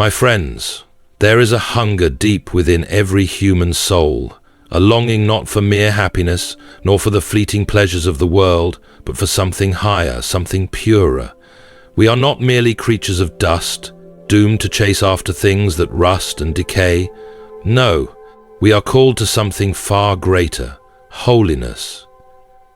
My friends, there is a hunger deep within every human soul, a longing not for mere happiness, nor for the fleeting pleasures of the world, but for something higher, something purer. We are not merely creatures of dust, doomed to chase after things that rust and decay. No, we are called to something far greater, holiness.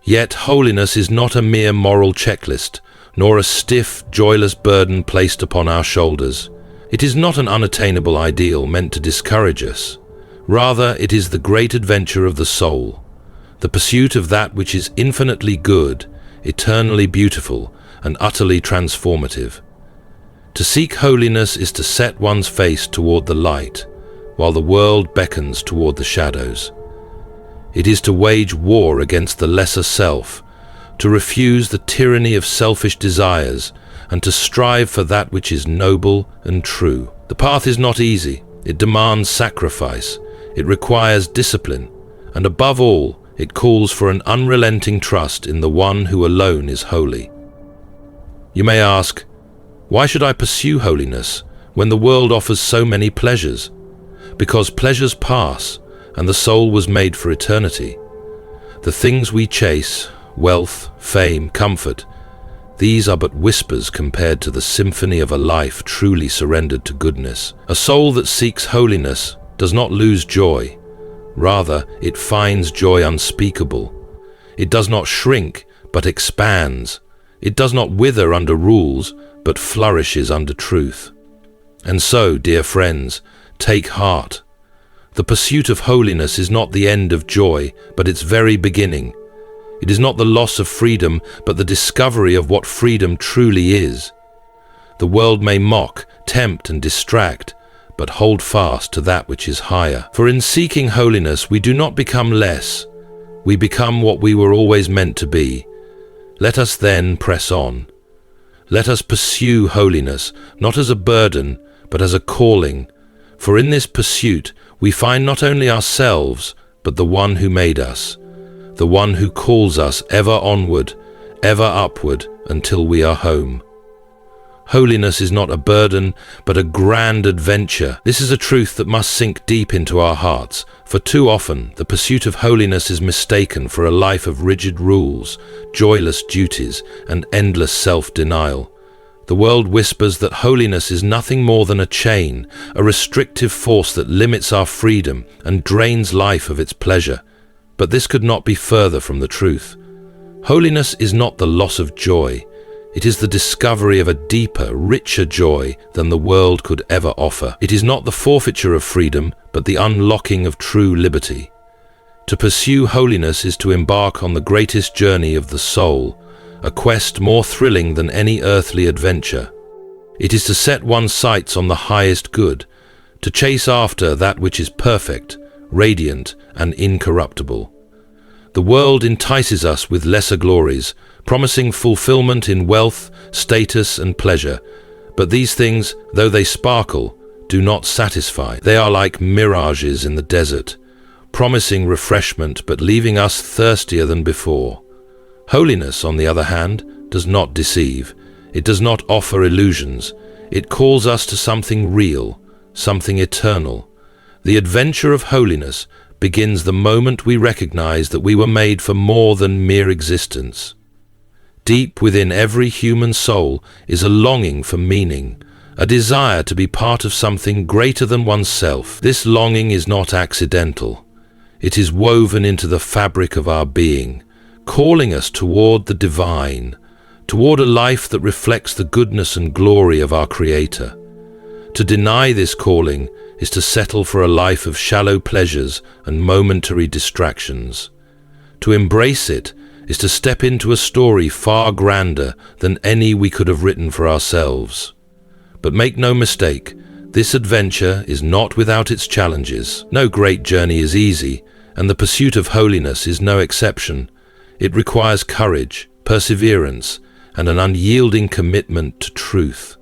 Yet holiness is not a mere moral checklist, nor a stiff, joyless burden placed upon our shoulders. It is not an unattainable ideal meant to discourage us. Rather, it is the great adventure of the soul, the pursuit of that which is infinitely good, eternally beautiful, and utterly transformative. To seek holiness is to set one's face toward the light, while the world beckons toward the shadows. It is to wage war against the lesser self, to refuse the tyranny of selfish desires, and to strive for that which is noble and true. The path is not easy. It demands sacrifice. It requires discipline. And above all, it calls for an unrelenting trust in the one who alone is holy. You may ask, why should I pursue holiness when the world offers so many pleasures? Because pleasures pass, and the soul was made for eternity. The things we chase, wealth, fame, comfort, these are but whispers compared to the symphony of a life truly surrendered to goodness. A soul that seeks holiness does not lose joy. Rather, it finds joy unspeakable. It does not shrink, but expands. It does not wither under rules, but flourishes under truth. And so, dear friends, take heart. The pursuit of holiness is not the end of joy, but its very beginning. It is not the loss of freedom, but the discovery of what freedom truly is. The world may mock, tempt, and distract, but hold fast to that which is higher. For in seeking holiness, we do not become less. We become what we were always meant to be. Let us then press on. Let us pursue holiness, not as a burden, but as a calling. For in this pursuit, we find not only ourselves, but the one who made us, the one who calls us ever onward, ever upward, until we are home. Holiness is not a burden, but a grand adventure. This is a truth that must sink deep into our hearts, for too often the pursuit of holiness is mistaken for a life of rigid rules, joyless duties, and endless self-denial. The world whispers that holiness is nothing more than a chain, a restrictive force that limits our freedom and drains life of its pleasure. But this could not be further from the truth. Holiness is not the loss of joy. It is the discovery of a deeper, richer joy than the world could ever offer. It is not the forfeiture of freedom, but the unlocking of true liberty. To pursue holiness is to embark on the greatest journey of the soul, a quest more thrilling than any earthly adventure. It is to set one's sights on the highest good, to chase after that which is perfect, radiant, and incorruptible. The world entices us with lesser glories, promising fulfillment in wealth, status, and pleasure. But these things, though they sparkle, do not satisfy. They are like mirages in the desert, promising refreshment but leaving us thirstier than before. Holiness, on the other hand, does not deceive. It does not offer illusions. It calls us to something real, something eternal. The adventure of holiness begins the moment we recognize that we were made for more than mere existence. Deep within every human soul is a longing for meaning, a desire to be part of something greater than oneself. This longing is not accidental. It is woven into the fabric of our being, calling us toward the divine, toward a life that reflects the goodness and glory of our Creator. To deny this calling is to settle for a life of shallow pleasures and momentary distractions. To embrace it is to step into a story far grander than any we could have written for ourselves. But make no mistake, this adventure is not without its challenges. No great journey is easy, and the pursuit of holiness is no exception. It requires courage, perseverance, and an unyielding commitment to truth.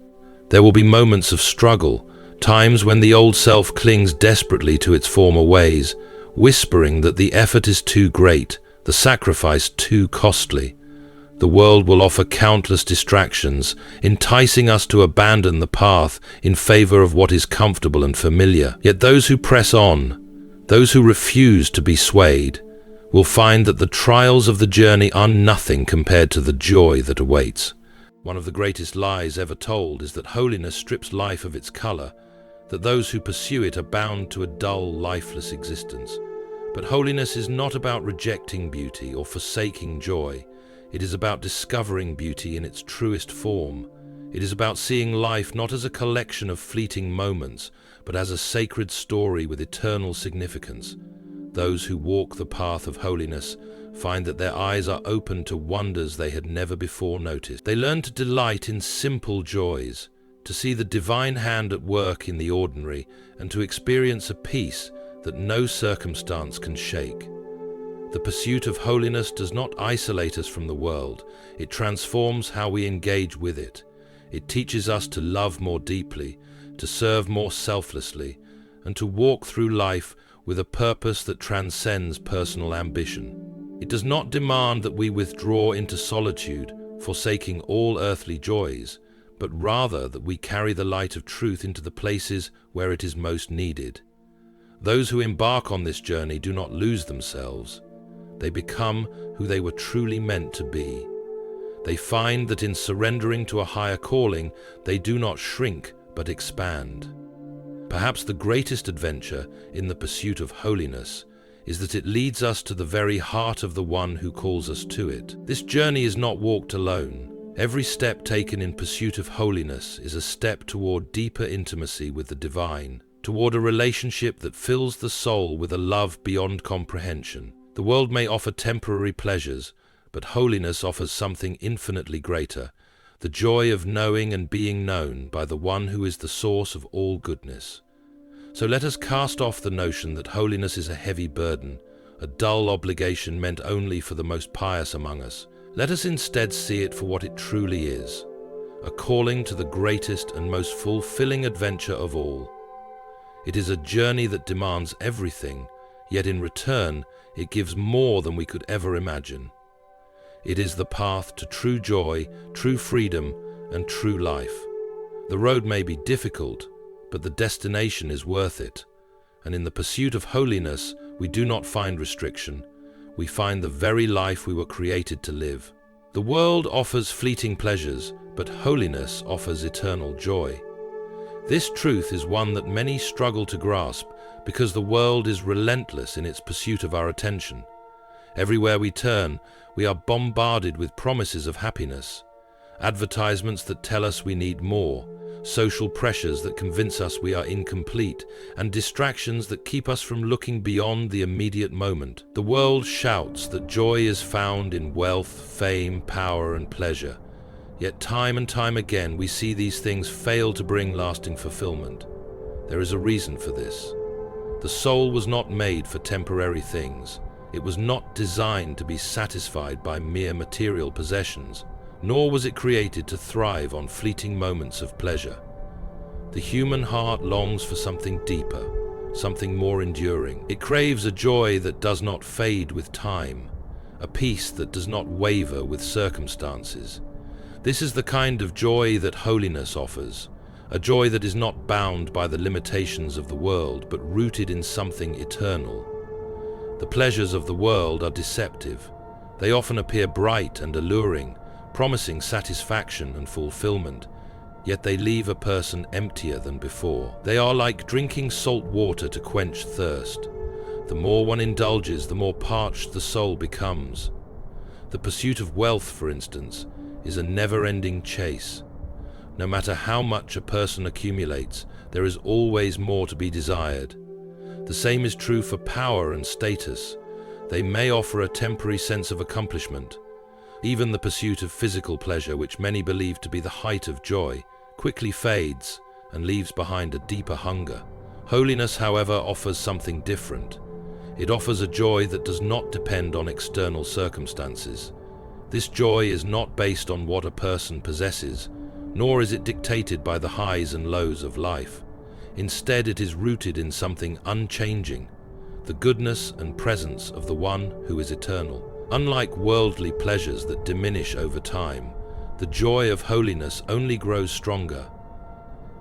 There will be moments of struggle, times when the old self clings desperately to its former ways, whispering that the effort is too great, the sacrifice too costly. The world will offer countless distractions, enticing us to abandon the path in favor of what is comfortable and familiar. Yet those who press on, those who refuse to be swayed, will find that the trials of the journey are nothing compared to the joy that awaits. One of the greatest lies ever told is that holiness strips life of its color, that those who pursue it are bound to a dull, lifeless existence. But holiness is not about rejecting beauty or forsaking joy. It is about discovering beauty in its truest form. It is about seeing life not as a collection of fleeting moments, but as a sacred story with eternal significance. Those who walk the path of holiness find that their eyes are open to wonders they had never before noticed. They learn to delight in simple joys, to see the divine hand at work in the ordinary, and to experience a peace that no circumstance can shake. The pursuit of holiness does not isolate us from the world. It transforms how we engage with it. It teaches us to love more deeply, to serve more selflessly, and to walk through life with a purpose that transcends personal ambition. It does not demand that we withdraw into solitude, forsaking all earthly joys, but rather that we carry the light of truth into the places where it is most needed. Those who embark on this journey do not lose themselves. They become who they were truly meant to be. They find that in surrendering to a higher calling, they do not shrink but expand. Perhaps the greatest adventure in the pursuit of holiness is that it leads us to the very heart of the one who calls us to it. This journey is not walked alone. Every step taken in pursuit of holiness is a step toward deeper intimacy with the divine, toward a relationship that fills the soul with a love beyond comprehension. The world may offer temporary pleasures, but holiness offers something infinitely greater, the joy of knowing and being known by the one who is the source of all goodness. So let us cast off the notion that holiness is a heavy burden, a dull obligation meant only for the most pious among us. Let us instead see it for what it truly is, a calling to the greatest and most fulfilling adventure of all. It is a journey that demands everything, yet in return, it gives more than we could ever imagine. It is the path to true joy, true freedom, and true life. The road may be difficult, but the destination is worth it. And in the pursuit of holiness, we do not find restriction. We find the very life we were created to live. The world offers fleeting pleasures, but holiness offers eternal joy. This truth is one that many struggle to grasp because the world is relentless in its pursuit of our attention. Everywhere we turn, we are bombarded with promises of happiness, advertisements that tell us we need more, social pressures that convince us we are incomplete, and distractions that keep us from looking beyond the immediate moment. The world shouts that joy is found in wealth, fame, power, and pleasure. Yet time and time again, we see these things fail to bring lasting fulfillment. There is a reason for this. The soul was not made for temporary things. It was not designed to be satisfied by mere material possessions, nor was it created to thrive on fleeting moments of pleasure. The human heart longs for something deeper, something more enduring. It craves a joy that does not fade with time, a peace that does not waver with circumstances. This is the kind of joy that holiness offers, a joy that is not bound by the limitations of the world, but rooted in something eternal. The pleasures of the world are deceptive. They often appear bright and alluring, promising satisfaction and fulfillment, yet they leave a person emptier than before. They are like drinking salt water to quench thirst. The more one indulges, the more parched the soul becomes. The pursuit of wealth, for instance, is a never-ending chase. No matter how much a person accumulates, there is always more to be desired. The same is true for power and status. They may offer a temporary sense of accomplishment. Even the pursuit of physical pleasure, which many believe to be the height of joy, quickly fades and leaves behind a deeper hunger. Holiness, however, offers something different. It offers a joy that does not depend on external circumstances. This joy is not based on what a person possesses, nor is it dictated by the highs and lows of life. Instead, it is rooted in something unchanging, the goodness and presence of the one who is eternal. Unlike worldly pleasures that diminish over time, the joy of holiness only grows stronger.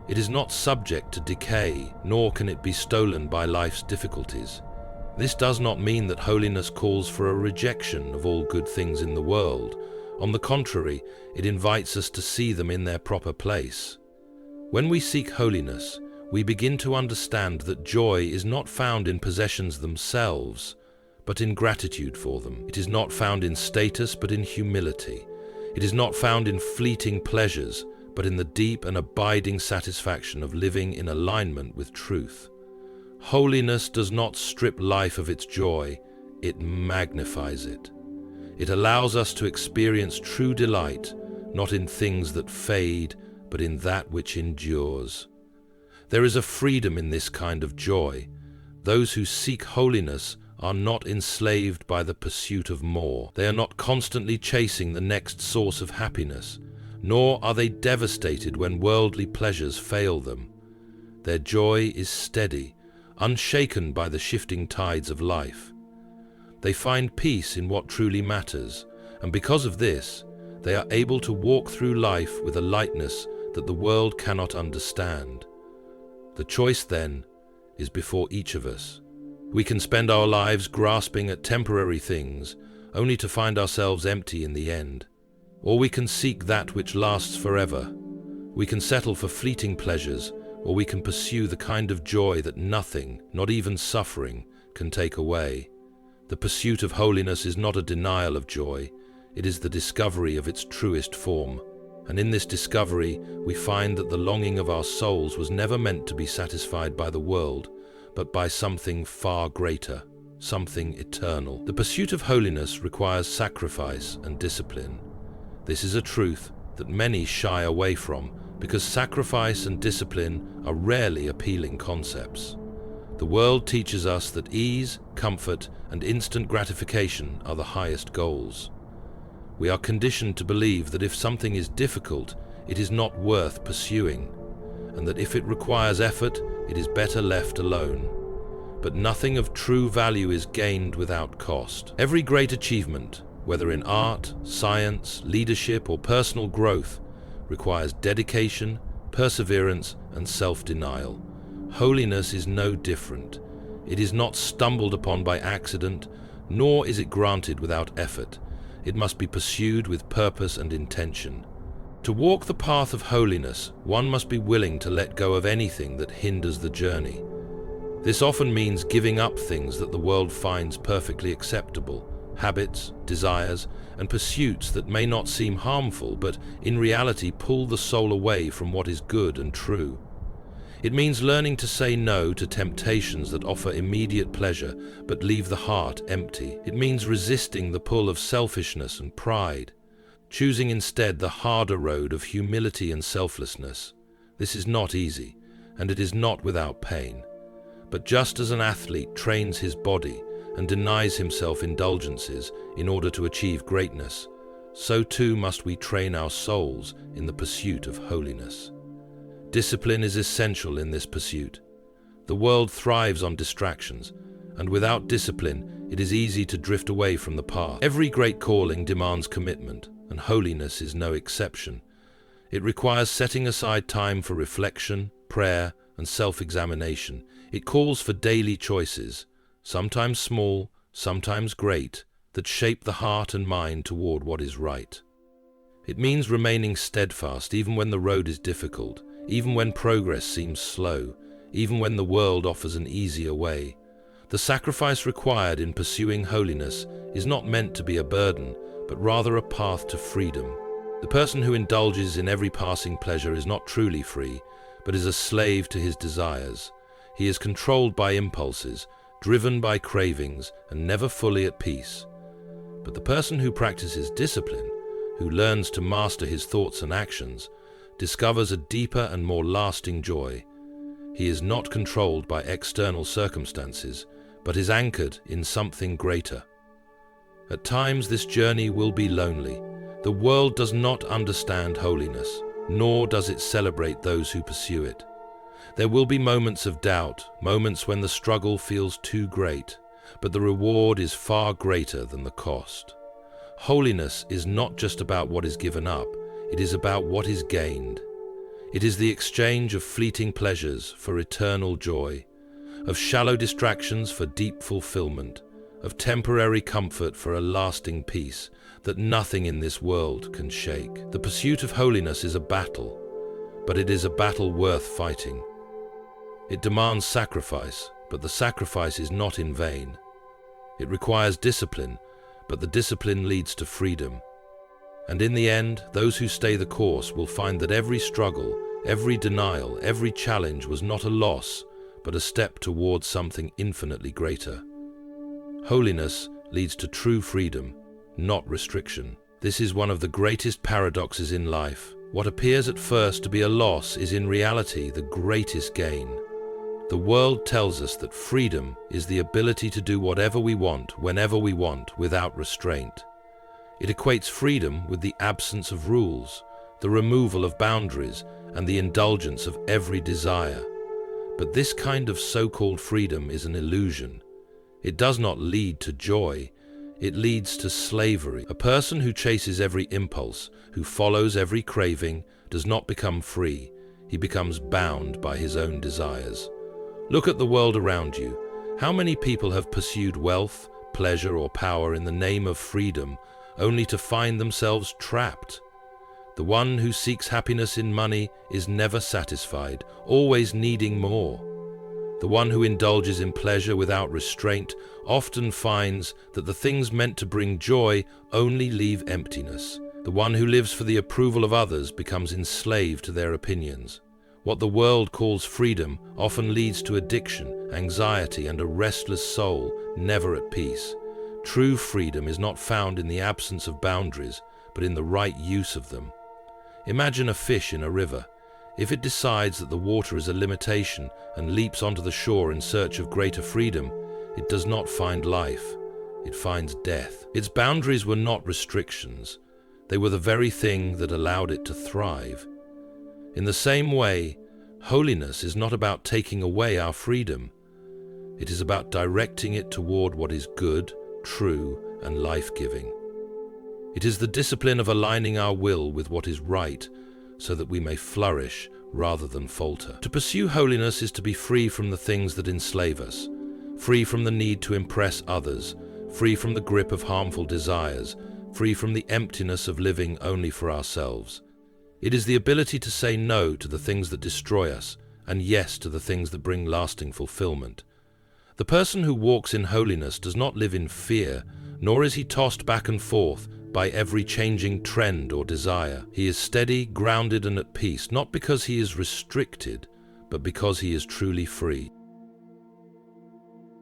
It is not subject to decay, nor can it be stolen by life's difficulties. This does not mean that holiness calls for a rejection of all good things in the world. On the contrary, it invites us to see them in their proper place. When we seek holiness, we begin to understand that joy is not found in possessions themselves, but in gratitude for them. It is not found in status, but in humility. It is not found in fleeting pleasures, but in the deep and abiding satisfaction of living in alignment with truth. Holiness does not strip life of its joy, it magnifies it. It allows us to experience true delight, not in things that fade, but in that which endures. There is a freedom in this kind of joy. Those who seek holiness are not enslaved by the pursuit of more. They are not constantly chasing the next source of happiness, nor are they devastated when worldly pleasures fail them. Their joy is steady, unshaken by the shifting tides of life. They find peace in what truly matters, and because of this, they are able to walk through life with a lightness that the world cannot understand. The choice, then, is before each of us. We can spend our lives grasping at temporary things, only to find ourselves empty in the end. Or we can seek that which lasts forever. We can settle for fleeting pleasures, or we can pursue the kind of joy that nothing, not even suffering, can take away. The pursuit of holiness is not a denial of joy, it is the discovery of its truest form. And in this discovery, we find that the longing of our souls was never meant to be satisfied by the world, but by something far greater, something eternal. The pursuit of holiness requires sacrifice and discipline. This is a truth that many shy away from, because sacrifice and discipline are rarely appealing concepts. The world teaches us that ease, comfort, and instant gratification are the highest goals. We are conditioned to believe that if something is difficult, it is not worth pursuing, and that if it requires effort, it is better left alone. But nothing of true value is gained without cost. Every great achievement, whether in art, science, leadership, or personal growth, requires dedication, perseverance, and self-denial. Holiness is no different. It is not stumbled upon by accident, nor is it granted without effort. It must be pursued with purpose and intention. To walk the path of holiness, one must be willing to let go of anything that hinders the journey. This often means giving up things that the world finds perfectly acceptable, habits, desires, and pursuits that may not seem harmful, but in reality pull the soul away from what is good and true. It means learning to say no to temptations that offer immediate pleasure but leave the heart empty. It means resisting the pull of selfishness and pride, choosing instead the harder road of humility and selflessness. This is not easy, and it is not without pain. But just as an athlete trains his body and denies himself indulgences in order to achieve greatness, so too must we train our souls in the pursuit of holiness. Discipline is essential in this pursuit. The world thrives on distractions, and without discipline, it is easy to drift away from the path. Every great calling demands commitment, and holiness is no exception. It requires setting aside time for reflection, prayer, and self-examination. It calls for daily choices, sometimes small, sometimes great, that shape the heart and mind toward what is right. It means remaining steadfast even when the road is difficult, even when progress seems slow, even when the world offers an easier way. The sacrifice required in pursuing holiness is not meant to be a burden, but rather a path to freedom. The person who indulges in every passing pleasure is not truly free, but is a slave to his desires. He is controlled by impulses, driven by cravings, and never fully at peace. But the person who practices discipline, who learns to master his thoughts and actions, discovers a deeper and more lasting joy. He is not controlled by external circumstances, but is anchored in something greater. At times this journey will be lonely. The world does not understand holiness, nor does it celebrate those who pursue it. There will be moments of doubt, moments when the struggle feels too great, but the reward is far greater than the cost. Holiness is not just about what is given up, it is about what is gained. It is the exchange of fleeting pleasures for eternal joy, of shallow distractions for deep fulfillment, of temporary comfort for a lasting peace that nothing in this world can shake. The pursuit of holiness is a battle, but it is a battle worth fighting. It demands sacrifice, but the sacrifice is not in vain. It requires discipline, but the discipline leads to freedom. And in the end, those who stay the course will find that every struggle, every denial, every challenge was not a loss, but a step towards something infinitely greater. Holiness leads to true freedom, not restriction. This is one of the greatest paradoxes in life. What appears at first to be a loss is in reality the greatest gain. The world tells us that freedom is the ability to do whatever we want, whenever we want, without restraint. It equates freedom with the absence of rules, the removal of boundaries, and the indulgence of every desire. But this kind of so-called freedom is an illusion. It does not lead to joy, it leads to slavery. A person who chases every impulse, who follows every craving, does not become free. He becomes bound by his own desires. Look at the world around you. How many people have pursued wealth, pleasure, or power in the name of freedom, only to find themselves trapped? The one who seeks happiness in money is never satisfied, always needing more. The one who indulges in pleasure without restraint often finds that the things meant to bring joy only leave emptiness. The one who lives for the approval of others becomes enslaved to their opinions. What the world calls freedom often leads to addiction, anxiety, and a restless soul, never at peace. True freedom is not found in the absence of boundaries, but in the right use of them. Imagine a fish in a river. If it decides that the water is a limitation and leaps onto the shore in search of greater freedom, it does not find life, it finds death. Its boundaries were not restrictions, they were the very thing that allowed it to thrive. In the same way, holiness is not about taking away our freedom. It is about directing it toward what is good, true, and life-giving. It is the discipline of aligning our will with what is right, so that we may flourish rather than falter. To pursue holiness is to be free from the things that enslave us, free from the need to impress others, free from the grip of harmful desires, free from the emptiness of living only for ourselves. It is the ability to say no to the things that destroy us, and yes to the things that bring lasting fulfillment. The person who walks in holiness does not live in fear, nor is he tossed back and forth by every changing trend or desire. He is steady, grounded, and at peace, not because he is restricted, but because he is truly free.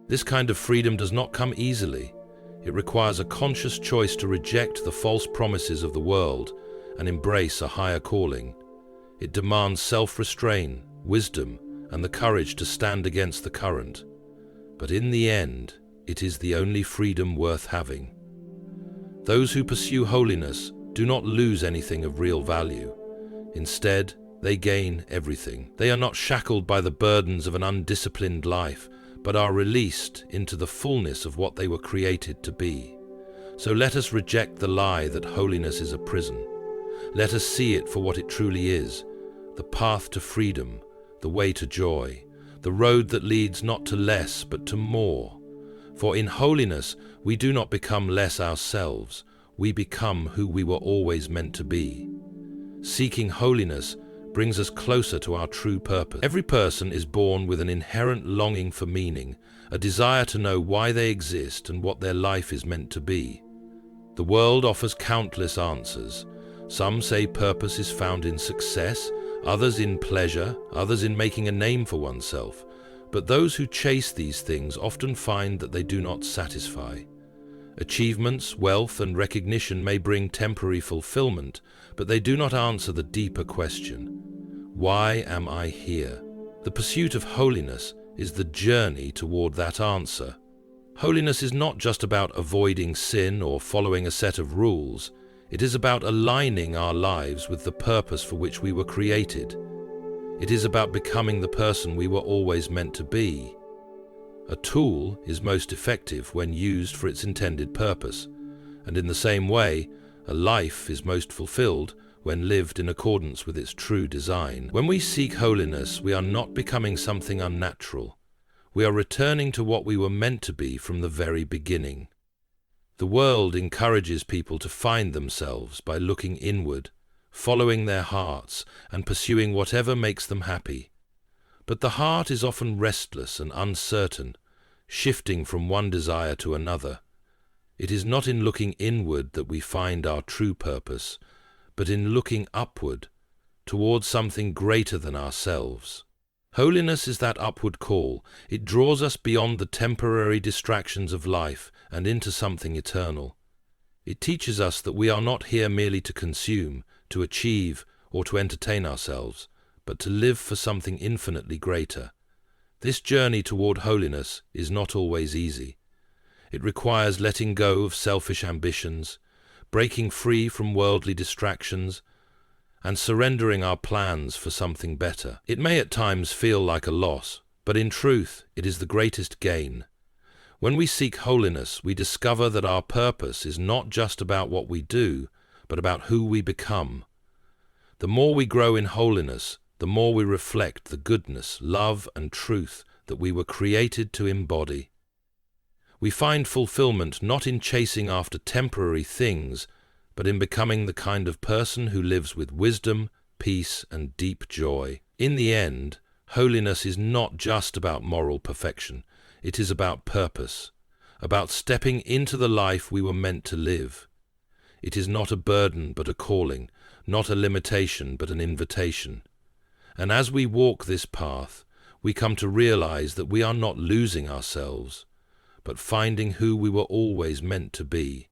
This kind of freedom does not come easily. It requires a conscious choice to reject the false promises of the world and embrace a higher calling. It demands self-restraint, wisdom, and the courage to stand against the current. But in the end, it is the only freedom worth having. Those who pursue holiness do not lose anything of real value. Instead, they gain everything. They are not shackled by the burdens of an undisciplined life, but are released into the fullness of what they were created to be. So let us reject the lie that holiness is a prison. Let us see it for what it truly is, the path to freedom, the way to joy, the road that leads not to less but to more. For in holiness we do not become less ourselves, we become who we were always meant to be. Seeking holiness brings us closer to our true purpose. Every person is born with an inherent longing for meaning, a desire to know why they exist and what their life is meant to be. The world offers countless answers. Some say purpose is found in success, others in pleasure, others in making a name for oneself. But those who chase these things often find that they do not satisfy. Achievements, wealth, and recognition may bring temporary fulfillment, but they do not answer the deeper question: why am I here? The pursuit of holiness is the journey toward that answer. Holiness is not just about avoiding sin or following a set of rules. It is about aligning our lives with the purpose for which we were created. It is about becoming the person we were always meant to be. A tool is most effective when used for its intended purpose, And in the same way, a life is most fulfilled when lived in accordance with its true design. When we seek holiness, we are not becoming something unnatural. We are returning to what we were meant to be from the very beginning. The world encourages people to find themselves by looking inward, following their hearts, and pursuing whatever makes them happy. But the heart is often restless and uncertain, shifting from one desire to another. It is not in looking inward that we find our true purpose, but in looking upward, towards something greater than ourselves. Holiness is that upward call. It draws us beyond the temporary distractions of life and into something eternal. It teaches us that we are not here merely to consume, to achieve, or to entertain ourselves, but to live for something infinitely greater. This journey toward holiness is not always easy. It requires letting go of selfish ambitions, breaking free from worldly distractions, and surrendering our plans for something better. It may at times feel like a loss, but in truth, it is the greatest gain. When we seek holiness, we discover that our purpose is not just about what we do, but about who we become. The more we grow in holiness, the more we reflect the goodness, love, and truth that we were created to embody. We find fulfillment not in chasing after temporary things, but in becoming the kind of person who lives with wisdom, peace, and deep joy. In the end, holiness is not just about moral perfection. It is about purpose, about stepping into the life we were meant to live. It is not a burden but a calling, not a limitation but an invitation. And as we walk this path, we come to realize that we are not losing ourselves, but finding who we were always meant to be.